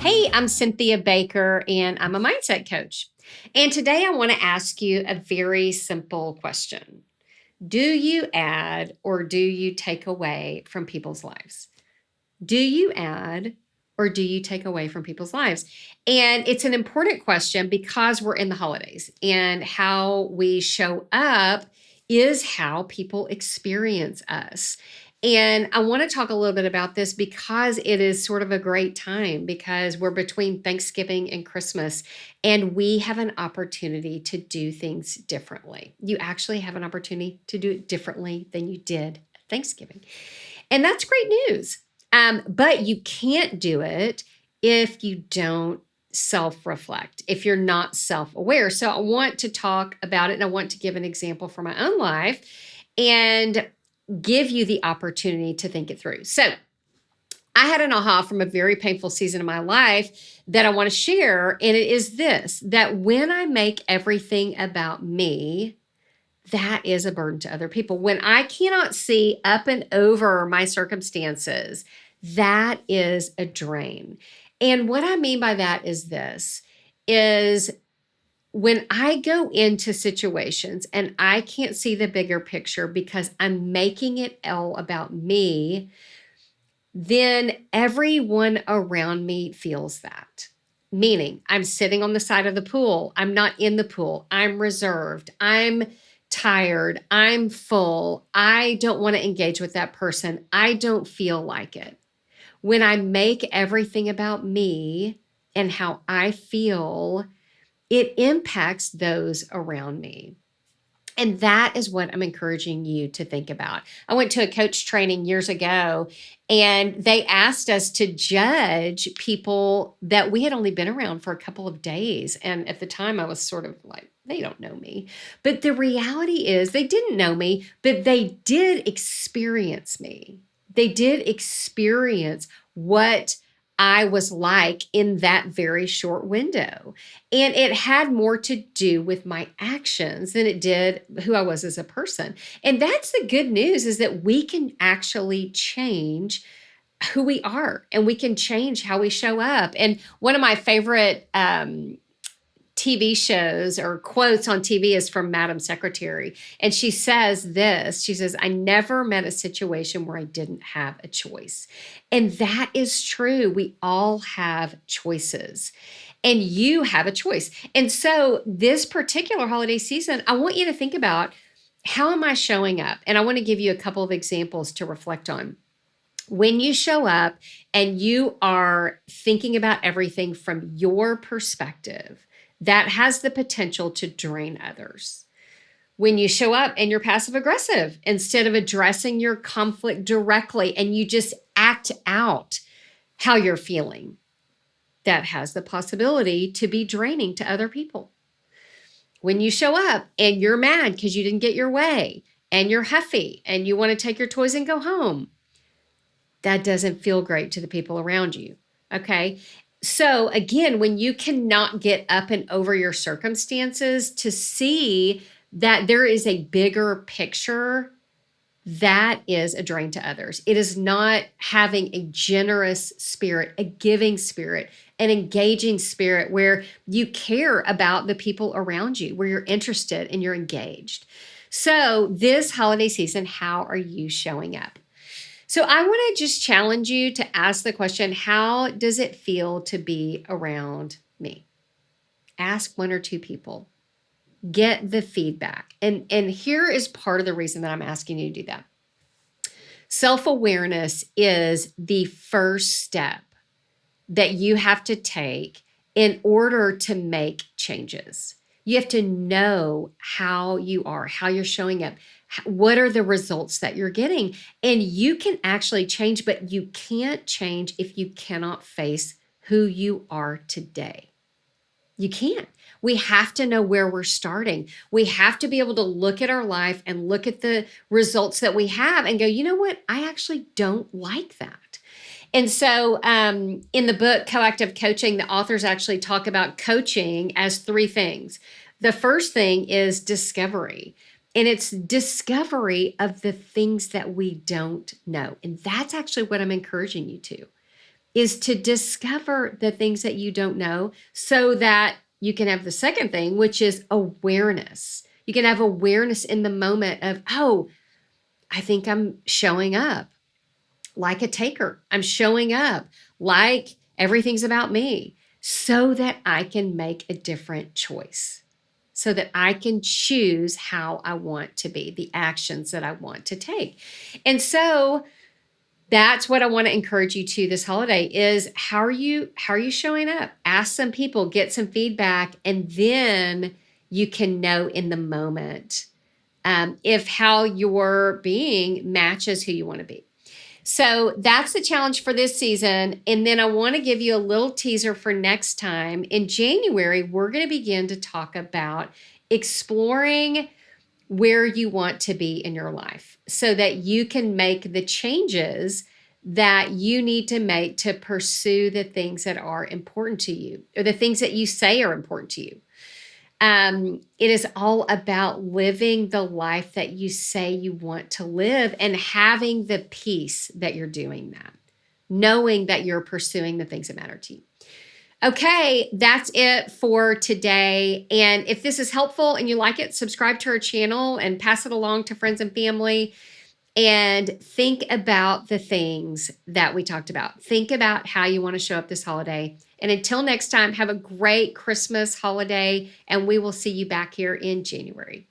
Hey, I'm Cynthia Baker, and I'm a mindset coach. And today I want to ask you a very simple question. Do you add or do you take away from people's lives? Do you add or do you take away from people's lives? And it's an important question because we're in the holidays, and how we show up is how people experience us. And I want to talk a little bit about this because it is sort of a great time, because we're between Thanksgiving and Christmas, and we have an opportunity to do things differently. You actually have an opportunity to do it differently than you did at Thanksgiving. And that's great news. But you can't do it if you don't self reflect, if you're not self aware. So I want to talk about it, and I want to give an example from my own life and give you the opportunity to think it through. So I had an aha from a very painful season of my life that I want to share. And it is this: that when I make everything about me, that is a burden to other people. When I cannot see up and over my circumstances, that is a drain. And what I mean by that is this: is when I go into situations and I can't see the bigger picture because I'm making it all about me, then everyone around me feels that. Meaning, I'm sitting on the side of the pool. I'm not in the pool. I'm reserved. I'm tired. I'm full. I don't want to engage with that person. I don't feel like it. When I make everything about me and how I feel, it impacts those around me. And that is what I'm encouraging you to think about. I went to a coach training years ago, and they asked us to judge people that we had only been around for a couple of days. And at the time, I was sort of like, they don't know me. But the reality is, they didn't know me, but they did experience me. They did experience what I was like in that very short window. And it had more to do with my actions than it did who I was as a person. And that's the good news, is that we can actually change who we are, and we can change how we show up. And one of my favorite TV shows or quotes on TV is from Madam Secretary. And she says this: she says, "I never met a situation where I didn't have a choice." And that is true. We all have choices, and you have a choice. And so this particular holiday season, I want you to think about, how am I showing up? And I want to give you a couple of examples to reflect on. When you show up and you are thinking about everything from your perspective, that has the potential to drain others. When you show up and you're passive aggressive instead of addressing your conflict directly, and you just act out how you're feeling, that has the possibility to be draining to other people. When you show up and you're mad because you didn't get your way, and you're huffy and you want to take your toys and go home, that doesn't feel great to the people around you. Okay. So again, when you cannot get up and over your circumstances to see that there is a bigger picture, that is a drain to others. It is not having a generous spirit, a giving spirit, an engaging spirit where you care about the people around you, where you're interested and you're engaged. So this holiday season, how are you showing up? So I want to just challenge you to ask the question: how does it feel to be around me? Ask one or two people. Get the feedback. And here is part of the reason that I'm asking you to do that. Self-awareness is the first step that you have to take in order to make changes. You have to know how you are, how you're showing up, what are the results that you're getting. And you can actually change, but you can't change if you cannot face who you are today. You can't. We have to know where we're starting. We have to be able to look at our life and look at the results that we have and go, you know what? I actually don't like that. And so in the book, Coactive Coaching, the authors actually talk about coaching as three things. The first thing is discovery. And it's discovery of the things that we don't know. And that's actually what I'm encouraging you to. is to discover the things that you don't know so that you can have the second thing, which is awareness. You can have awareness in the moment of, oh, I think I'm showing up like a taker. I'm showing up like everything's about me so that I can make a different choice, so that I can choose how I want to be, the actions that I want to take. And so that's what I want to encourage you to this holiday is how are you showing up? Ask some people, get some feedback, and then you can know in the moment if how you're being matches who you want to be. So that's the challenge for this season. And then I want to give you a little teaser for next time. In January, we're going to begin to talk about exploring where you want to be in your life so that you can make the changes that you need to make to pursue the things that are important to you or the things that you say are important to you. It is all about living the life that you say you want to live and having the peace that you're doing that, knowing that you're pursuing the things that matter to you. Okay, that's it for today. And if this is helpful and you like it, subscribe to our channel and pass it along to friends and family. And think about the things that we talked about. Think about how you want to show up this holiday. And until next time, have a great Christmas holiday, and we will see you back here in January.